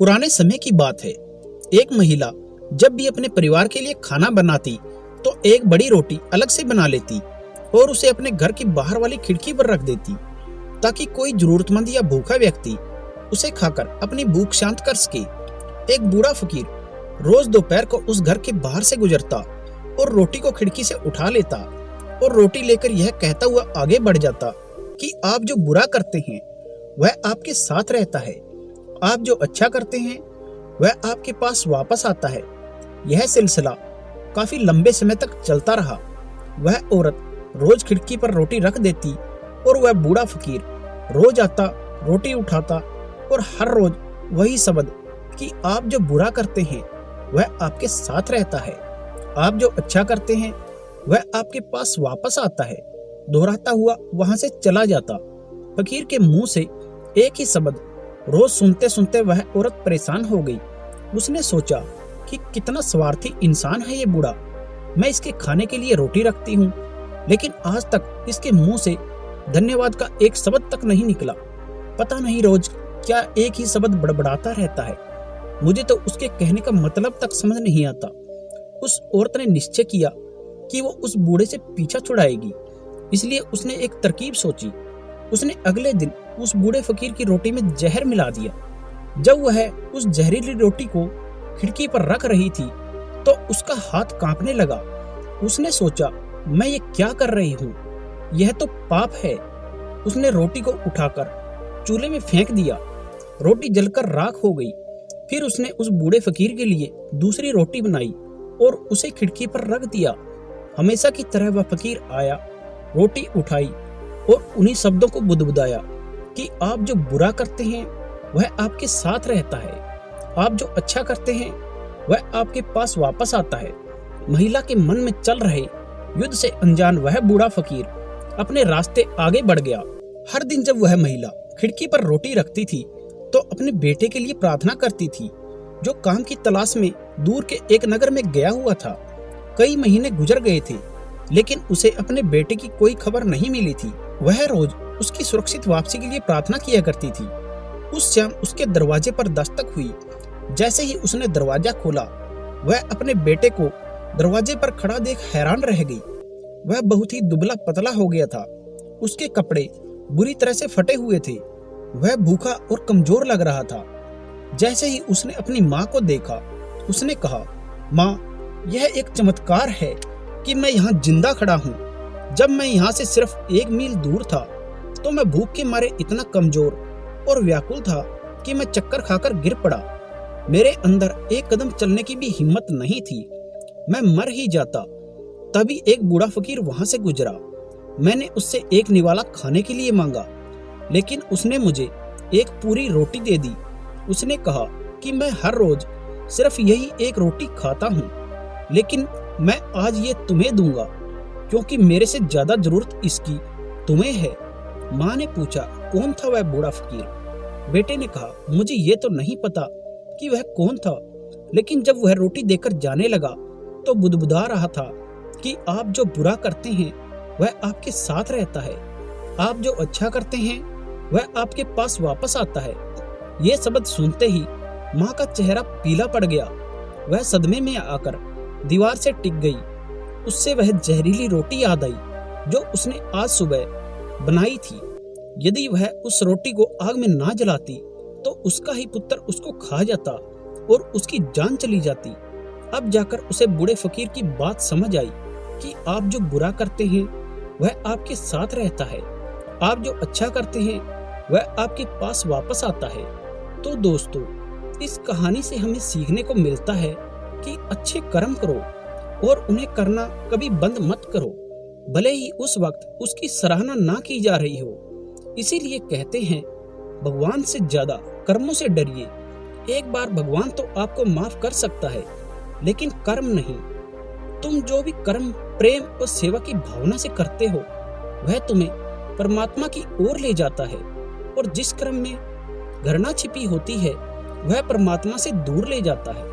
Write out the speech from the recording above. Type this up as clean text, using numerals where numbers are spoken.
पुराने समय की बात है। एक महिला जब भी अपने परिवार के लिए खाना बनाती तो एक बड़ी रोटी अलग से बना लेती और उसे अपने घर की बाहर वाली खिड़की पर रख देती ताकि कोई जरूरतमंद या भूखा व्यक्ति उसे खाकर अपनी भूख शांत कर सके। एक बूढ़ा फकीर रोज दोपहर को उस घर के बाहर से गुजरता और रोटी को खिड़की से उठा लेता और रोटी लेकर यह कहता हुआ आगे बढ़ जाता कि आप जो बुरा करते हैं वह आपके साथ रहता है, आप जो अच्छा करते हैं वह आपके पास वापस आता है। यह सिलसिला काफी लंबे समय तक चलता रहा। वह औरत रोज खिड़की पर रोटी रख देती और वह बूढ़ा फकीर रोज आता, रोटी उठाता और हर रोज वही शब्द कि आप जो बुरा करते हैं वह आपके साथ रहता है, आप जो अच्छा करते हैं वह आपके पास वापस आता है, दोहराता हुआ वहां से चला जाता। फकीर के मुंह से एक ही शब्द रोज सुनते सुनते वह औरत परेशान हो गई। उसने सोचा कि कितना स्वार्थी इंसान है ये बूढ़ा। मैं इसके खाने के लिए रोटी रखती हूँ लेकिन आज तक इसके मुंह से धन्यवाद का एक शब्द तक नहीं निकला। पता नहीं रोज क्या एक ही शब्द बड़बड़ाता रहता है। मुझे तो उसके कहने का मतलब तक समझ नहीं आता। उस औरत ने निश्चय किया कि वो उस बूढ़े से पीछा छुड़ाएगी, इसलिए उसने एक तरकीब सोची। उसने अगले दिन उस बूढ़े फकीर की रोटी में जहर मिला दिया। जब वह उस जहरीली रोटी को खिड़की पर रख रही थी तो उसका हाथ कांपने लगा। उसने सोचा, मैं ये क्या कर रही हूँ, यह तो पाप है। उसने रोटी को उठाकर चूल्हे में फेंक दिया। रोटी जलकर राख हो गई। फिर उसने उस बूढ़े फकीर के लिए दूसरी रोटी बनाई और उसे खिड़की पर रख दिया। हमेशा की तरह वह फकीर आया, रोटी उठाई और उन्हीं शब्दों को बुदबुदाया कि आप जो बुरा करते हैं वह आपके साथ रहता है, आप जो अच्छा करते हैं वह आपके पास वापस आता है। महिला के मन में चल रहे युद्ध से अनजान वह बूढ़ा फकीर अपने रास्ते आगे बढ़ गया। हर दिन जब वह महिला खिड़की पर रोटी रखती थी तो अपने बेटे के लिए प्रार्थना करती थी, जो काम की तलाश में दूर के एक नगर में गया हुआ था। कई महीने गुजर गए थे लेकिन उसे अपने बेटे की कोई खबर नहीं मिली थी। वह रोज उसकी सुरक्षित वापसी के लिए प्रार्थना किया करती थी। उस शाम उसके दरवाजे पर दस्तक हुई। जैसे ही उसने दरवाजा खोला वह अपने बेटे को दरवाजे पर खड़ा देख हैरान रह गई। वह बहुत ही दुबला पतला हो गया था। उसके कपड़े बुरी तरह से फटे हुए थे। वह भूखा और कमजोर लग रहा था। जैसे ही उसने अपनी माँ को देखा उसने कहा, माँ, यह एक चमत्कार है कि मैं यहाँ जिंदा खड़ा हूँ। जब मैं यहाँ से सिर्फ 1 मील दूर था तो मैं भूख के मारे इतना कमजोर और व्याकुल था कि मैं चक्कर खाकर गिर पड़ा। मेरे अंदर एक कदम चलने की भी हिम्मत नहीं थी, मैं मर ही जाता। तभी एक बूढ़ा फकीर वहां से गुजरा। मैंने उससे एक निवाला खाने के लिए मांगा लेकिन उसने मुझे एक पूरी रोटी दे दी। उसने कहा कि मैं हर रोज सिर्फ यही एक रोटी खाता हूँ लेकिन मैं आज ये तुम्हें दूंगा क्योंकि मेरे से ज्यादा जरूरत इसकी तुम्हें है। माँ ने पूछा, कौन था वह बूढ़ा फकीर? बेटे ने कहा, मुझे ये तो नहीं पता कि वह कौन था, लेकिन जब वह रोटी देकर जाने लगा तो बुदबुदा रहा था कि आप जो बुरा करते हैं वह आपके साथ रहता है, आप जो अच्छा करते हैं वह आपके पास वापस आता है। ये शब्द सुनते ही माँ का चेहरा पीला पड़ गया। वह सदमे में आकर दीवार से टिक गई। उससे वह जहरीली रोटी याद आई जो उसने आज सुबह बनाई थी। यदि वह उस रोटी को आग में ना जलाती तो उसका ही पुत्र उसको खा जाता और उसकी जान चली जाती। अब जाकर उसे बूढ़े फकीर की बात समझ आई कि आप जो बुरा करते हैं वह आपके साथ रहता है, आप जो अच्छा करते हैं वह आपके पास वापस आता है। तो दोस्तों, इस कहानी से हमें सीखने को मिलता है कि अच्छे कर्म करो और उन्हें करना कभी बंद मत करो, भले ही उस वक्त उसकी सराहना ना की जा रही हो। इसीलिए कहते हैं, भगवान से ज्यादा कर्मों से डरिए। एक बार भगवान तो आपको माफ कर सकता है लेकिन कर्म नहीं। तुम जो भी कर्म प्रेम और सेवा की भावना से करते हो वह तुम्हें परमात्मा की ओर ले जाता है, और जिस कर्म में घृणा छिपी होती है वह परमात्मा से दूर ले जाता है।